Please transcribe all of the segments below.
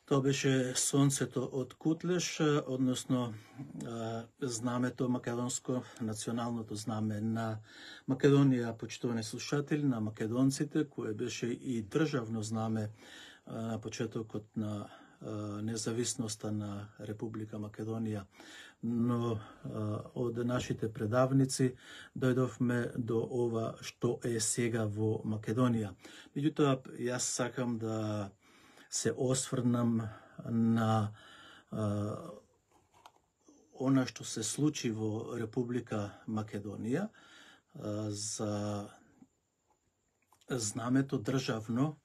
Тоа беше сонцето од Кутлеш, односно знамето македонско, националното знаме на Македонија, почитувани слушатели, на македонците, кое беше и државно знаме на почетокот на независноста на Република Македонија. Но од нашите предавници дојдовме до ова што е сега во Македонија. Меѓутоа, јас сакам да се осврнам на она што се случи во Република Македонија за знамето државно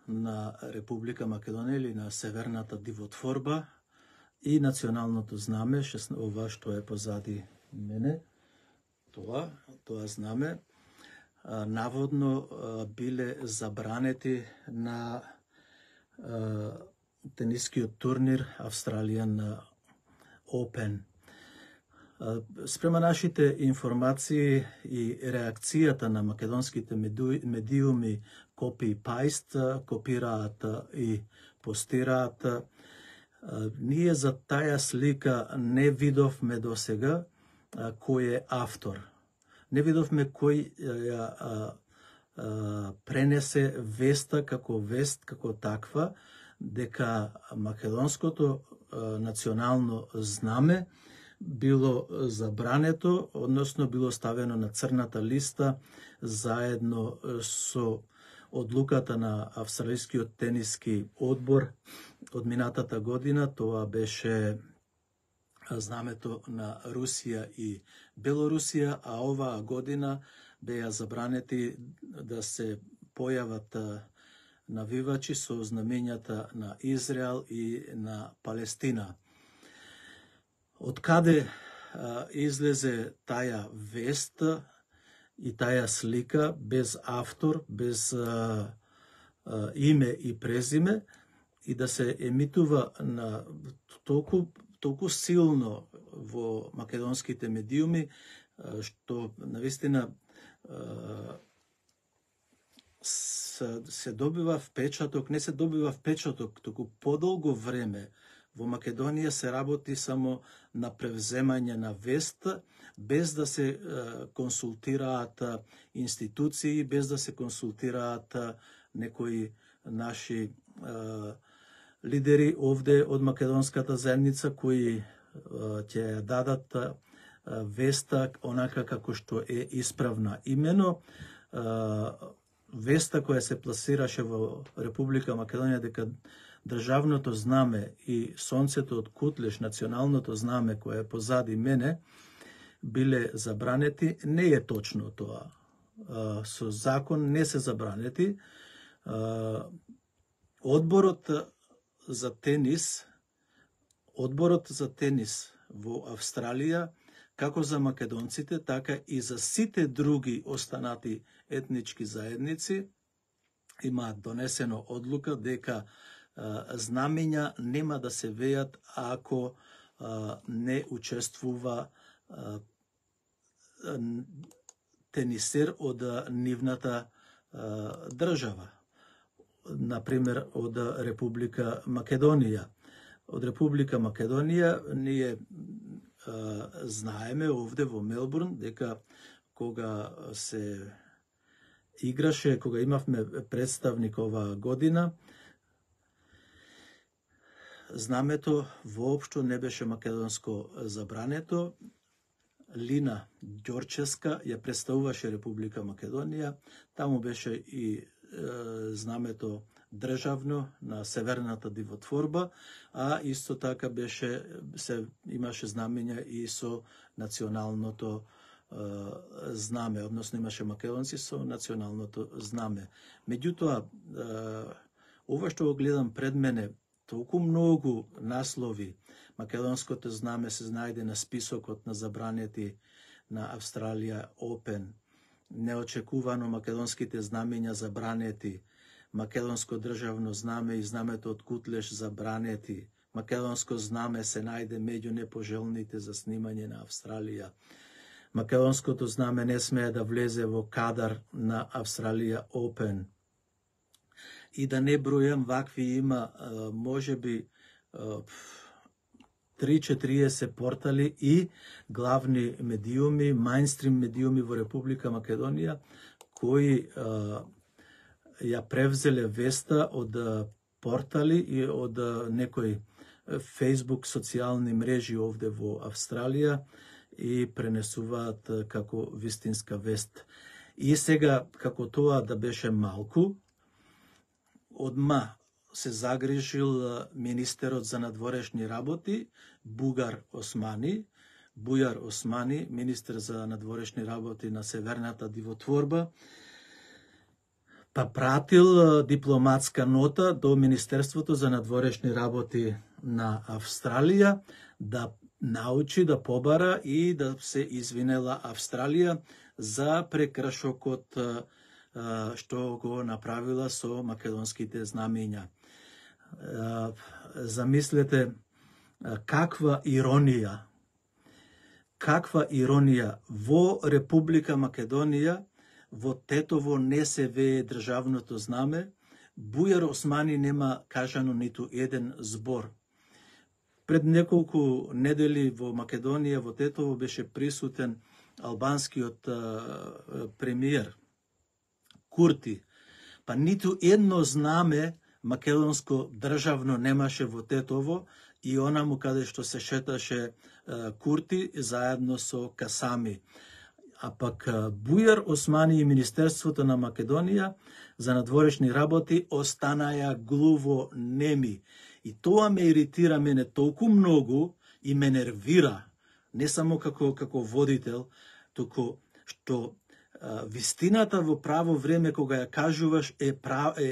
на Република Македонија или на Северната дивотворба и националното знаме, ова што е позади мене, тоа знаме, наводно биле забранети на тенискиот турнир Australian Open. Спрема нашите информации и реакцијата на македонските медиуми копи-паст, копираат и постираат, ние за таа слика не видовме досега кој е автор. Не видовме кој ја пренесе веста како таква, дека македонското национално знаме било забрането, односно било ставено на црната листа заедно со одлуката на Австралискиот тениски одбор од минатата година. Тоа беше знамето на Русија и Белорусија, а оваа година беа забранети да се појават навивачи со знамењата на Израел и на Палестина. Од каде излезе таја вест и таја слика без автор, без име и презиме и да се емитува на толку силно во македонските медиуми, што навистина се добива впечаток, не се добива впечаток, туку подолго време во Македонија се работи само на превземање на вест, без да се консултираат институции, без да се консултираат некои наши лидери овде од македонската заедница, кои ќе ја дадат веста онака како што е исправна. Имено веста која се пласираше во Република Македонија дека државното знаме и сонцето од Кутлеш, националното знаме кое е позади мене, биле забранети, не е точно тоа. Со закон не се забранети. Одборот за тенис во Австралија, како за македонците, така и за сите други останати етнички заедници, имаат донесено одлука дека знамења нема да се веат ако не учествува тенисер од нивната држава, например од Република Македонија. Од Република Македонија ние знаеме овде во Мелбурн дека кога се играше, кога имавме представник оваа година, знамето воопшто не беше македонско забрането. Лина Ѓорческа ја представуваше Република Македонија, таму беше и знамето државно на Северната дивотворба, а исто така имаше знамења и со националното знаме, односно имаше македонци со националното знаме. Меѓутоа, ова што го гледам пред мене, толку многу наслови, македонското знаме се најде на списокот на забранети на Australian Open, неочекувано македонските знамења забранети, македонско државно знаме и знамето од Кутлеш забранети, македонско знаме се најде меѓу непожелните за снимање на Австралија. Македонското знаме не смее да влезе во кадар на Australian Open. и да не бројам вакви има, можеби 3-40 портали и главни медиуми, мајнстрим медиуми во Република Македонија, кои ја превзеле веста од портали и од некои Facebook социјални мрежи овде во Австралија и пренесуваат како вистинска вест. И сега, како тоа да беше малку, одма се загрижил министерот за надворешни работи, Бујар Османи, министер за надворешни работи на Северната дивотворба, па пратил дипломатска нота до Министерството за надворешни работи на Австралија да научи, да побара и да се извинела Австралија за прекршокот што го направила со македонските знамења. Замислете каква иронија во Република Македонија, во Тетово не се вее државното знаме, Бујар Османи нема кажано ниту еден збор. Пред неколку недели во Македонија, во Тетово, беше присутен албанскиот премиер Курти, па ниту едно знаме македонско државно немаше во Тетово и онаму каде што се шеташе Курти заедно со Касами. А пак Бујар Османи и Министерството на Македонија за надворешни работи останаја глуво неми. И тоа ме иритира мене толку многу и ме нервира, не само како водител, туку што вистината во право време кога ја кажуваш е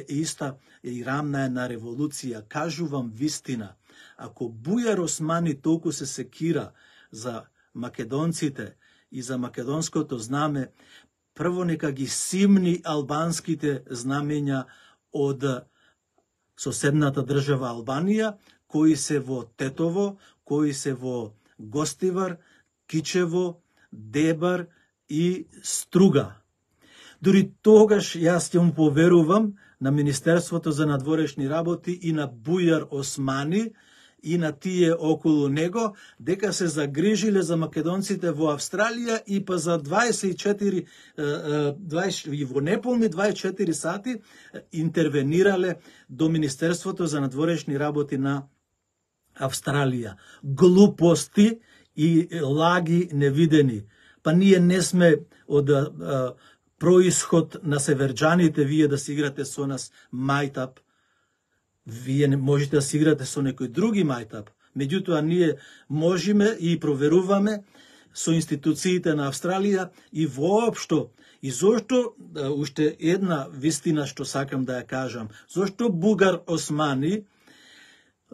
иста и рамна е на револуција. Кажувам вистина. Ако Бујар Османи толку се секира за македонците и за македонското знаме, прво нека ги симни албанските знамења од соседната држава Албанија, кои се во Тетово, кои се во Гостивар, Кичево, Дебар и Струга. Дури тогаш јас ќе му поверувам на Министерството за надворешни работи и на Бујар Османи и на тие околу него, дека се загрижиле за македонците во Австралија и па за 24 и во неполни 24 сати интервенирале до Министерството за надворешни работи на Австралија. Глупости и лаги невидени. Па ние не сме од происход на северџаните, вие да си играте со нас мајтап. Вие не можете да си играте со некој други мајтап. Меѓутоа, ние можеме и проверуваме со институциите на Австралија и воопшто. И зошто, уште една вистина што сакам да ја кажам, зошто Бујар Османи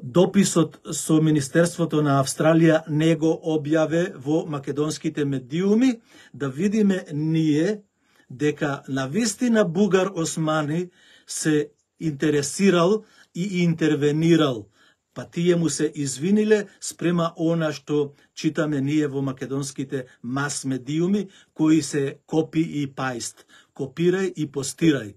дописот со Министерството на Австралија не го објаве во македонските медиуми, да видиме ние дека на вистина Бујар Османи се интересирал и интервенирал, па тие му се извиниле спрема она што читаме ние во македонските мас медиуми, кои се копи и пајст, копирај и постирај.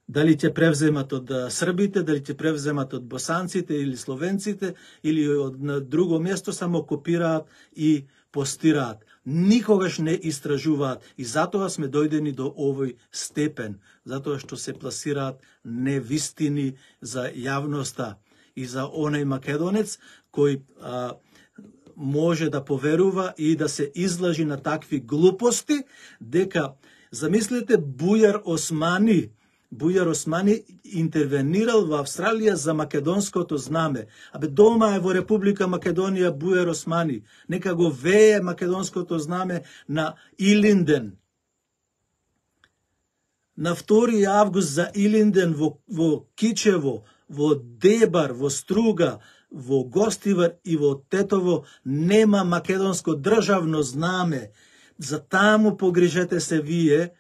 Дали ќе превземат од србите, дали ќе превземат од босанците или словенците, или од друго место, само копираат и постираат. Никогаш не истражуваат и затоа сме дојдени до овој степен, затоа што се пласираат невистини за јавноста и за оној македонец кој може да поверува и да се излажи на такви глупости, дека, замислете, Бујар Османи интервенирал во Австралија за македонското знаме. Абе, дома е во Република Македонија Бујар Османи. Нека го вее македонското знаме на Илинден. На 2 август за Илинден во Кичево, во Дебар, во Струга, во Гостивар и во Тетово нема македонско државно знаме. За таму погрижете се вие,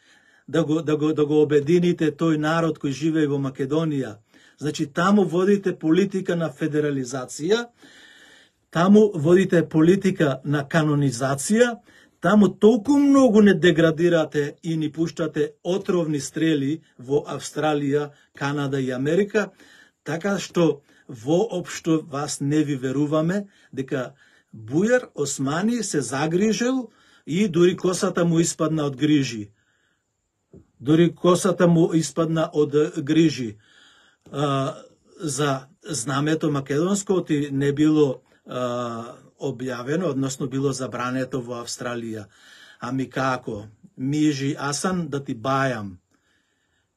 да го обедините тој народ кој живее во Македонија. Значи, таму водите политика на федерализација, таму водите политика на канонизација, Таму толку многу не деградирате и ни пуштате отровни стрели во Австралија, Канада и Америка, така што воопшто вас не ви веруваме дека Бујар Османи се загрижил и дури косата му испадна од грижи. Дури косата му испадна од грижи. За знамето македонско ти не било објавено, односно било забрането во Австралија. Ами како? Мижи Асан да ти бајам.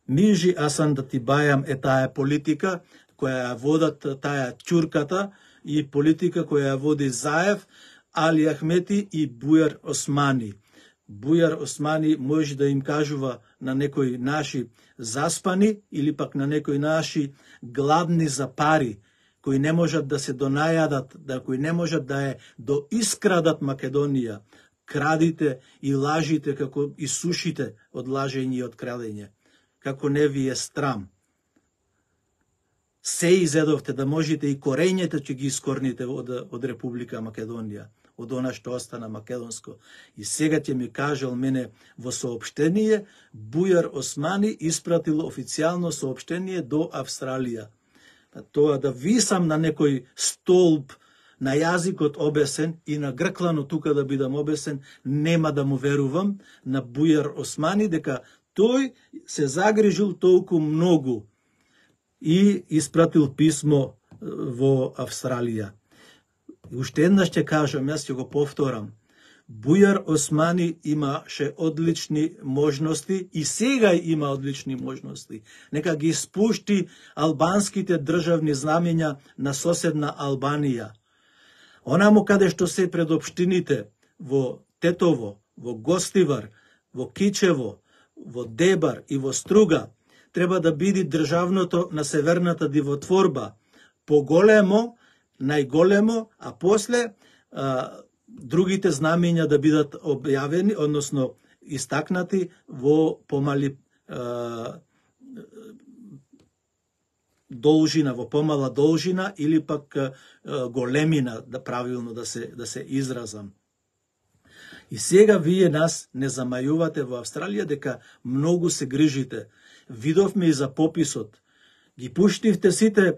Мижи Асан да ти бајам е таа политика која водат таа ќурката и политика која води Заев, Али Ахмети и Бујар Османи. Бујар Османи може да им кажува на некои наши заспани или пак на некои наши гладни за пари, кои не можат да се донајадат, кои не можат да ја доискрадат Македонија. Крадите и лажите како и сушите од лажење и од крадење. Како не ви е страм. Се изедовте да можете и корењето ќе ги искорните од Република Македонија, од она што остана македонско. И сега ќе ми кажал мене во соопштение, Бујар Османи испратил официјално соопштение до Австралија. Тоа да висам на некој столб на јазикот обесен и на грклано тука да бидам обесен, нема да му верувам на Бујар Османи дека тој се загрижил толку многу и испратил писмо во Австралија. Уште еднаш ќе кажам, јас ќе го повторам. Бујар Османи имаше одлични можности и сега има одлични можности. Нека ги спушти албанските државни знамења на соседна Албанија. Онаму каде што се пред општините во Тетово, во Гостивар, во Кичево, во Дебар и во Струга, треба да биде државното на Северната дивотворба поголемо, најголемо, а после другите знамења да бидат објавени, односно истакнати во помали должина, во помала должина или пак големина, да правилно да се изразам. И сега вие нас не замајувате во Австралија дека многу се грижите. Видовме и за пописот. Ги пуштивте сите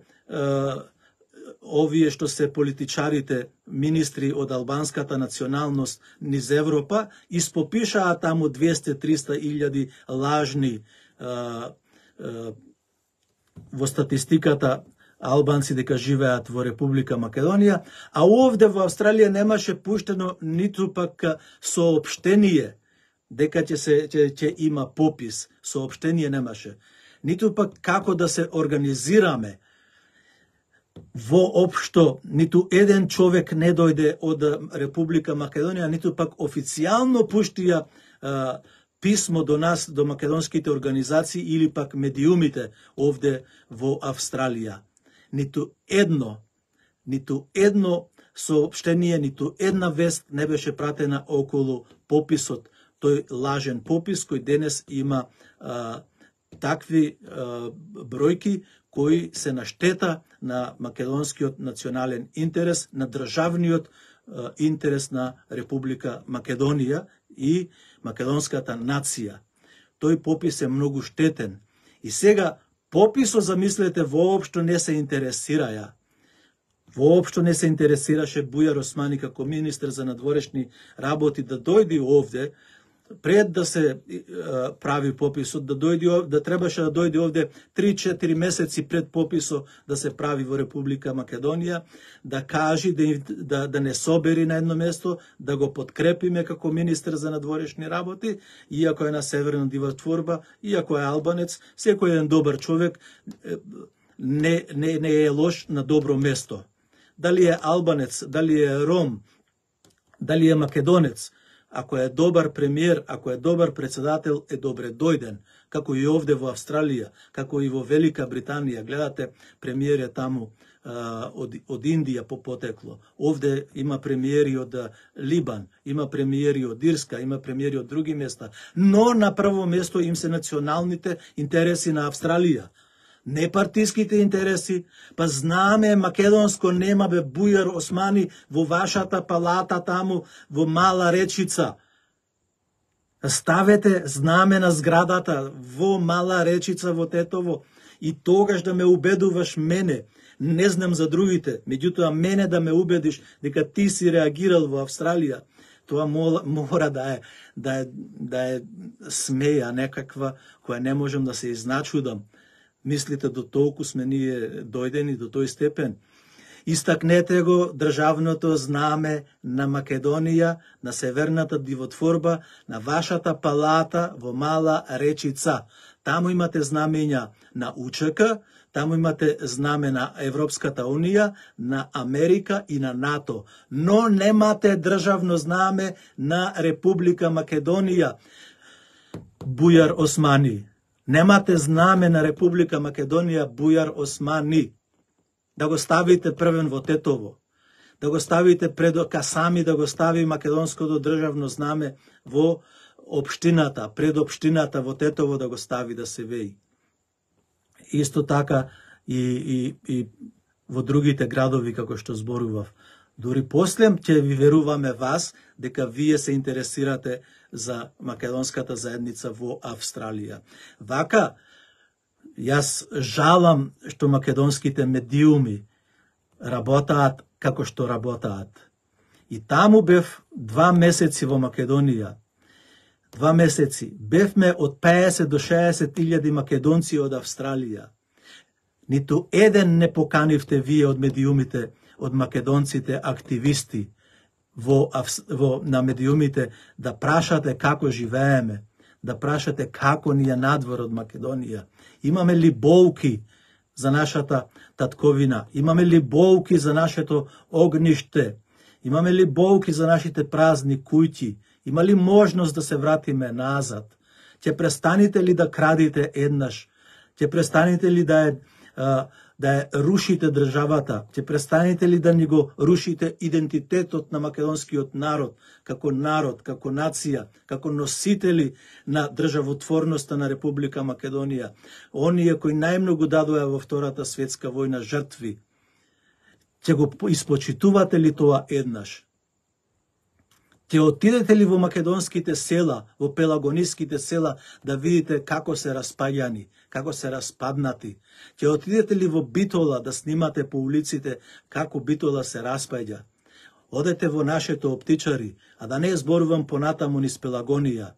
овие што се политичарите, министри од албанската националност низ Европа, испопишаа таму 200-300 илјади лажни во статистиката албанци дека живеат во Република Македонија, а овде во Австралија немаше пуштено ниту пак соопштение дека ќе има попис. Соопштение немаше. Ниту пак како да се организираме. Воопшто, ниту еден човек не дојде од Република Македонија, ниту пак официјално пуштија писмо до нас, до македонските организации или пак медиумите овде во Австралија. Ниту едно соопштение, ниту една вест не беше пратена околу пописот, тој лажен попис кој денес има такви бројки кои се на штета на македонскиот национален интерес, на државниот интерес на Република Македонија и македонската нација. Тој попис е многу штетен. И сега пописот, замислете, воопшто не се интересираја. Воопшто не се интересираше Бујар Османи како министер за надворешни работи да дојде овде, пред да се прави пописот, да требаше да дојде овде 3-4 месеци пред пописот да се прави во Република Македонија, да кажи, да не собери на едно место, да го подкрепиме како министер за надворешни работи, иако е на Северна дивотворба, иако е албанец, секој еден добар човек не е лош на добро место. Дали е албанец, дали е ром, дали е македонец, ако е добар премиер, ако е добар председател, е добре дојден, како и овде во Австралија, како и во Велика Британија. Гледате, премиер е таму од Индија по потекло. Овде има премиери од Либан, има премиери од Ирска, има премиери од други места, но на прво место им се националните интереси на Австралија. Не партиските интереси, па знаме македонско нема бе Бујар Османи во вашата палата таму во Мала Речица. Ставете знаме на зградата во Мала Речица во Тетово и тогаш да ме убедуваш мене, не знам за другите, меѓутоа мене да ме убедиш дека ти си реагирал во Австралија, тоа мора да е смеја некаква која не можам да се изначудам. Мислите до толку сме ние дојдени до тој степен? Истакнете го државното знаме на Македонија, на Северната дивотворба, на вашата палата во Мала Речица. Таму имате знамења на УЧК, таму имате знаме на Европската Унија, на Америка и на НАТО. Но немате државно знаме на Република Македонија, Бујар Османи. Немате знаме на Република Македонија, Бујар Османи. Да го ставите првен во Тетово, да го ставите пред Касами, да го стави македонското државно знаме во општината, пред општината во Тетово да го стави да се веи. Исто така и во другите градови како што зборував. Дури после ќе ви веруваме вас дека вие се интересирате за македонската заедница во Австралија. Вака, јас жалам што македонските медиуми работаат како што работаат. И таму бев 2 месеци во Македонија. 2 месеци. Бевме од 50 до 60 илјади македонци од Австралија. Ниту еден не поканивте вие од медиумите, од македонците активисти на медиумите да прашате како живееме, да прашате како ни е надвор од Македонија. Имаме ли болки за нашата татковина? Имаме ли болки за нашето огниште? Имаме ли болки за нашите празни куќи? Има ли можност да се вратиме назад? Ќе престанете ли да крадите еднаш? Ќе престанете ли да рушите државата? Ќе престанете ли да ни го рушите идентитетот на македонскиот народ, како нација, како носители на државотворноста на Република Македонија? Оние кои најмногу дадоа во Втората светска војна жртви. Ќе го испочитувате ли тоа еднаш? Ќе отидете ли во македонските села, во пелагониските села, да видите како се распаѓани, како се распаднати? Ќе отидете ли во Битола да снимате по улиците како Битола се распаѓа? Одете во нашето Оптичари, а да не зборувам понатаму низ Пелагонија.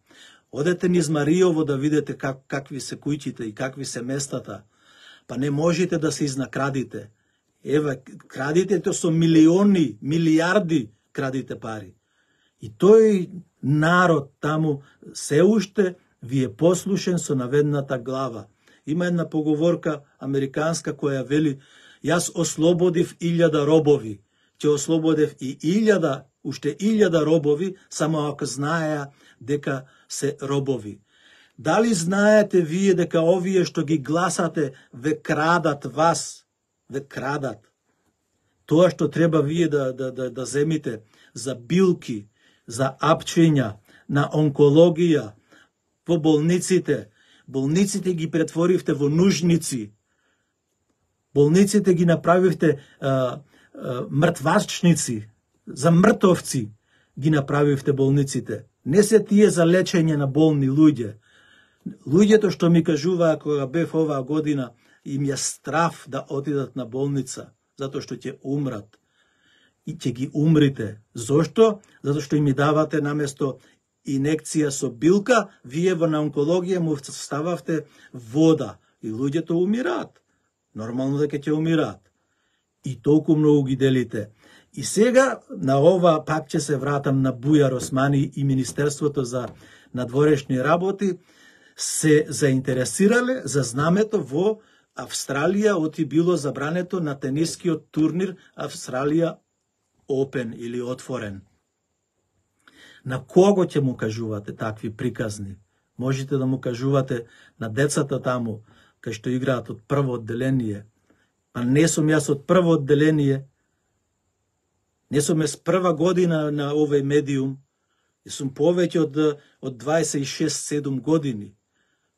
Одете низ Мариово да видите какви се куќите и какви се местата. Па не можете да се изнакрадите. Еве, крадите со милиони, милиарди крадите пари. И тој народ таму се уште ви е послушен со наведната глава. Има една поговорка американска која вели: јас ослободив 1000 робови, ќе ослободев и 1000, уште 1000 робови, само ако знаеа дека се робови. Дали знаете вие дека овие што ги гласате ве крадат вас? Ве крадат. Тоа што треба вие да земите за билки, за апчиња, на онкологија, во болниците. Болниците ги претворивте во нужници. Болниците ги направивте мртвачници, за мртовци ги направивте болниците. Не се тие за лечење на болни луѓе. Луѓето што ми кажуваа кога бев оваа година, им ја страв да отидат на болница, затоа што ќе умрат. И ќе ги умрите. Зошто? Затоа што им давате наместо инекција со билка, вие во на онкологија му стававте вода и луѓето умираат. Нормално дека ќе умираат. И толку многу ги делите. И сега на ова пак ќе се вратам на Бујар Османи и Министерството за надворешни работи се заинтересирале за знамето во Австралија, оти било забрането на тенискиот турнир Австралија Open или отворен. На кого ќе му кажувате такви приказни? Можете да му кажувате на децата таму, кај што играат од прво одделение. А не сум јас од прво одделение. Не сум с прва година на овој медиум. И сум повеќе од 26-7 години.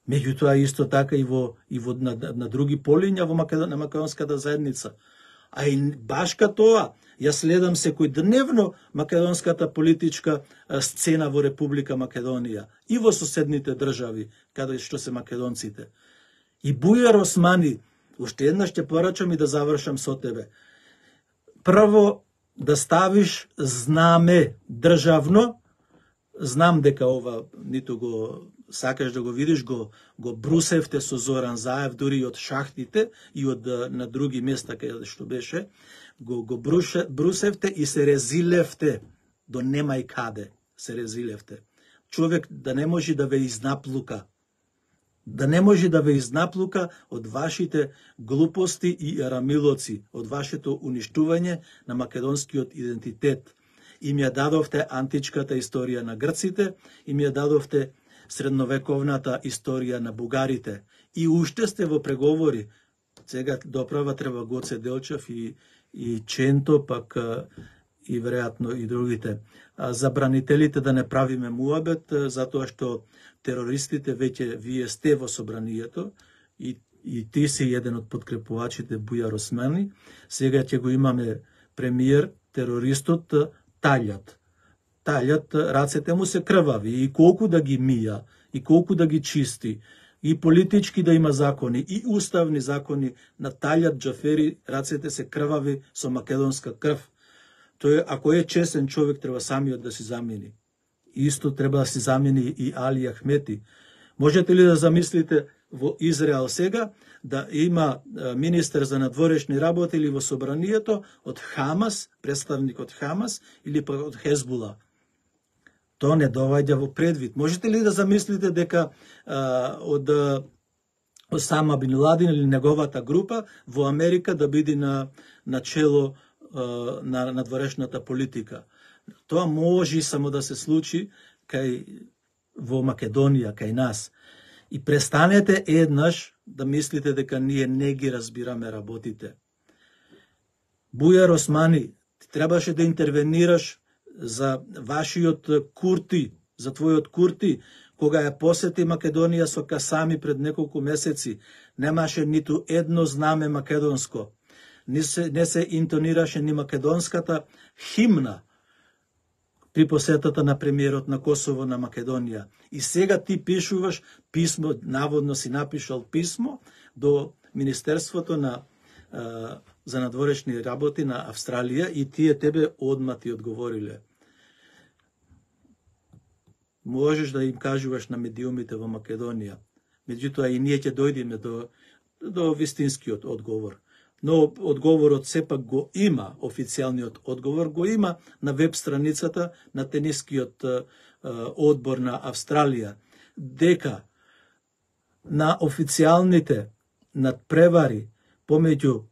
Меѓутоа исто така и на други полиња на македонската заедница. А и башка тоа, Ја следам секојдневно македонската политичка сцена во Република Македонија и во соседните држави, каде што се македонците. И Бујар Османи, уште еднаш ќе порачам и да завршам со тебе. Прво, да ставиш знаме државно, знам дека ова ниту го сакаш да го видиш, го брусевте со Зоран Заев, дури од шахтите и од на други места каде што беше, го брусевте и се резилевте до немај каде се резилевте. Човек да не може да ве изнаплука. Да не може да ве изнаплука од вашите глупости и рамилоци, од вашето уништување на македонскиот идентитет. Им ја дадовте античката историја на грците, им ја дадовте средновековната историја на бугарите. И уште сте во преговори. Сега доправа треба Гоце Делчев и Ченто, пак и веројатно и другите. Забранителите да не правиме муабет, затоа што терористите веќе вие сте во собранието и ти си еден од подкрепувачите Бујар Османи. Сега ќе го имаме премиер, терористот Талјат. Талјат, рацете му се крвави и колку да ги мија, и колку да ги чисти, и политички да има закони, и уставни закони, на Талјат Џафери рацете се крвави со македонска крв. Тој, ако е чесен човек, треба самиот да си замени. Исто треба да си замени и Али Ахмети. Можете ли да замислите во Израел сега да има министер за надворешни работи или во собранието од Хамас, представник од Хамас или пак од Хезбула? Тоа не доваѓа во предвид. Можете ли да замислите дека од Осама Бин Ладен или неговата група во Америка да биде на чело на надворешната политика? Тоа може само да се случи во Македонија, кај нас. И престанете еднаш да мислите дека ние не ги разбираме работите. Бујар Османи, ти требаше да интервенираш за вашиот Курти, за твојот Курти, кога ја посети Македонија со Касами пред неколку месеци, немаше ниту едно знаме македонско. Не се интонираше ни македонската химна при посетата на премиерот на Косово на Македонија. И сега ти пишуваш писмо, наводно си напишал писмо до Министерството за надворешни работи на Австралија и тие тебе одма ти одговориле. Можеш да им кажуваш на медиумите во Македонија. Меѓутоа и ние ќе дојдеме до вистинскиот одговор. Но одговорот сепак го има, официјалниот одговор го има на веб страницата на тенискиот одбор на Австралија, дека на официјалните надпревари помеѓу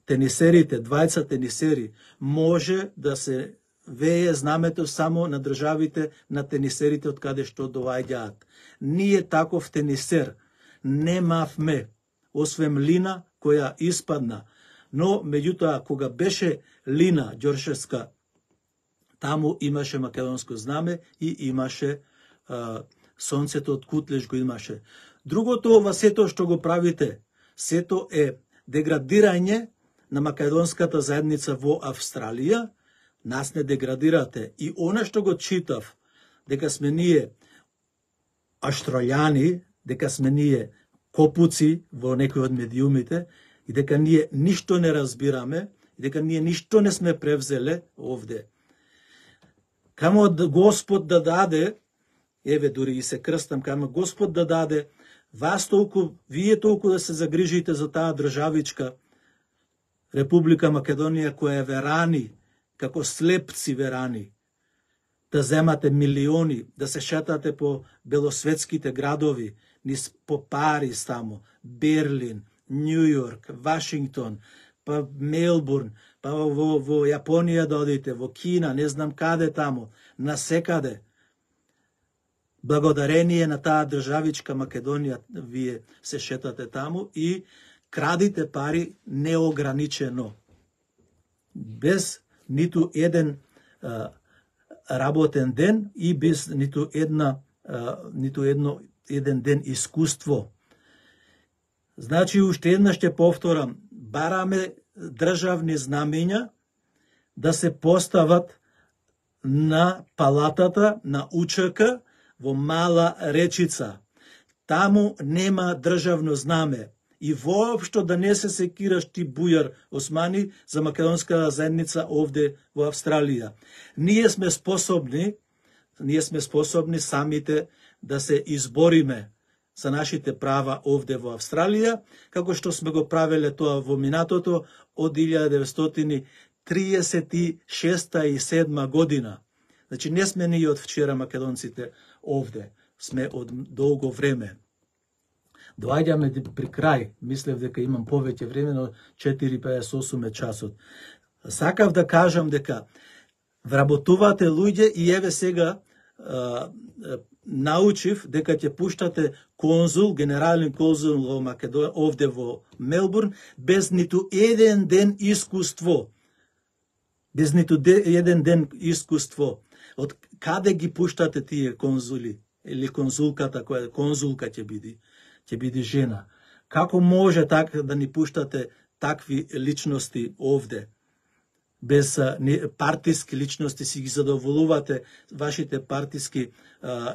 тенисерите, двајца тенисери, може да се вее знамето само на државите на тенисерите од каде што доаѓаат. Ние таков тенисер немавме, освен Лина која испадна. Но, меѓутоа, кога беше Лина Ѓоршевска, таму имаше македонско знаме и имаше сонцето од Кутлеш го имаше. Другото ова сето што го правите, сето е деградирање на македонската заедница во Австралија. Нас не деградирате. И она што го читав, дека сме ние аштројани, дека сме ние копуци во некои од медиумите, и дека ние ништо не разбираме, и дека ние ништо не сме превзеле овде. Камо Господ да даде, еве дури и се крстам, камо Господ да даде, вие толку да се загрижите за таа државичка Република Македонија која ве рани, како слепци ве рани, да земате милиони, да се шетате по белосветските градови, низ по Париз таму, Берлин, Нью Йорк, Вашингтон, па Мелбурн, па во Јапонија да одите, во Кина, не знам каде таму, насекаде. Благодарение на таа државичка Македонија, вие се шетате таму и крадите пари неограничено. Без ниту еден работен ден и без ниту еден ден искуство. Значи, уште еднаш ќе повторам, бараме државни знамења, да се постават на палатата на УЧК во Мала Речица. Таму нема државно знаме. И воопшто да не се секираш ти, Бујар Османи, за македонската заедница овде во Австралија. Ние сме способни самите да се избориме за нашите права овде во Австралија, како што сме го правеле тоа во минатото од 1936 и 1937 година. Значи, не сме ние од вчера македонците овде, сме од долго време. Доаѓаме при крај, мислев дека имам повеќе време, но 4:58 часот. Сакав да кажам дека вработувате луѓе и еве сега научив дека ќе пуштате конзул, генерален конзул во Македонија, овде во Мелбурн, без ниту еден ден искуство. Без ниту еден ден искуство. Од каде ги пуштате тие конзули? Или конзулката, која конзулка ќе биде жена. Како може така да ни пуштате такви личности овде? Без партиски личности си ги задоволувате вашите партиски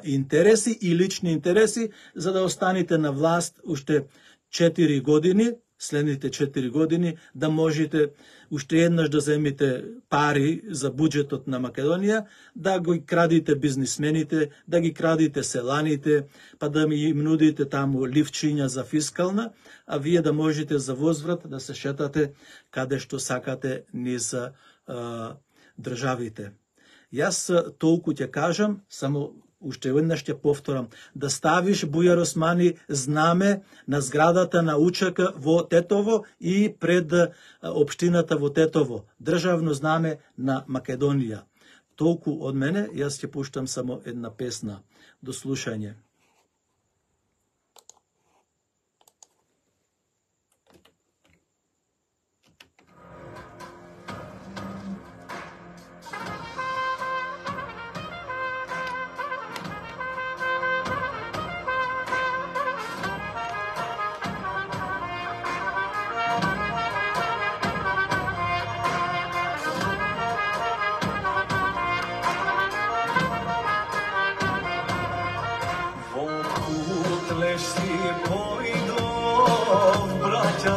интереси и лични интереси, за да останете на власт уште 4 години, следните 4 години, да можете уште еднаш да земите пари за буџетот на Македонија, да ги крадите бизнисмените, да ги крадите селаните, па да им нудите таму ливчиња за фискална, а вие да можете за возврат да се шетате каде што сакате низ државите. Јас толку ќе кажам, само уште еднаш ќе повторам, да ставиш, Бујар Османи, знаме на зградата на УЧК во Тетово и пред општината во Тетово. Државно знаме на Македонија. Толку од мене, јас ќе пуштам само една песна. До слушање.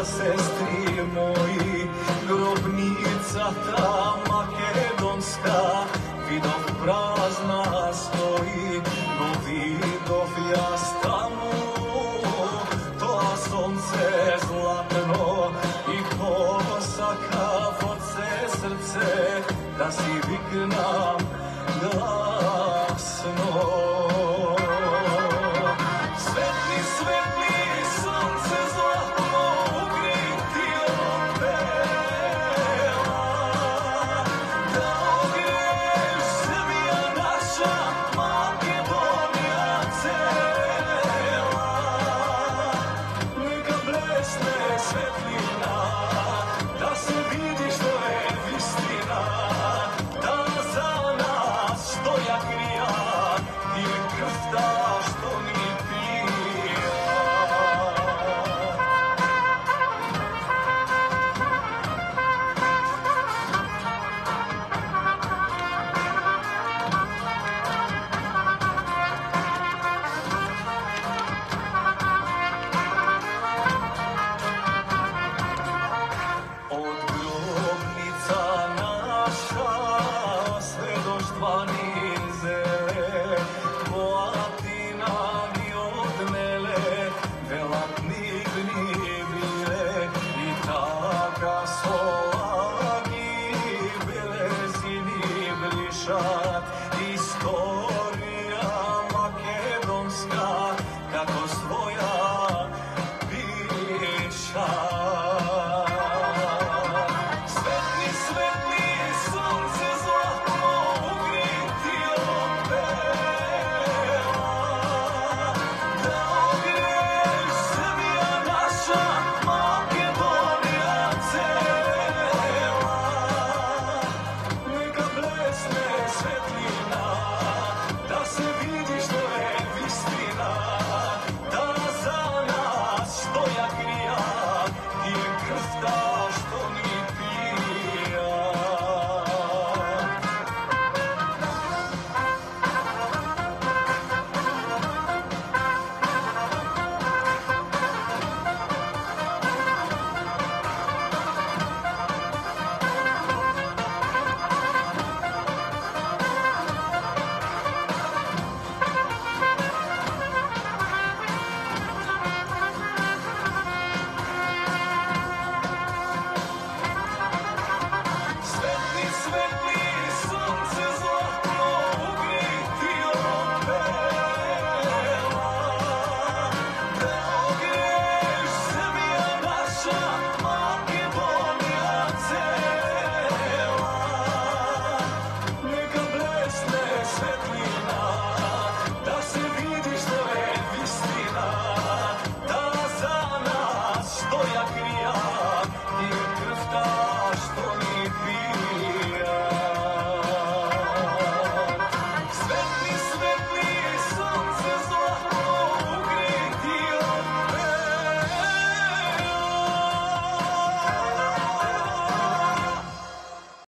Sestri moji, grobnicata makedonska, vidov prazna stoji, no vidov jaz tamu, toa sonce zlatno i posakavoce srce, da si viknam glasno.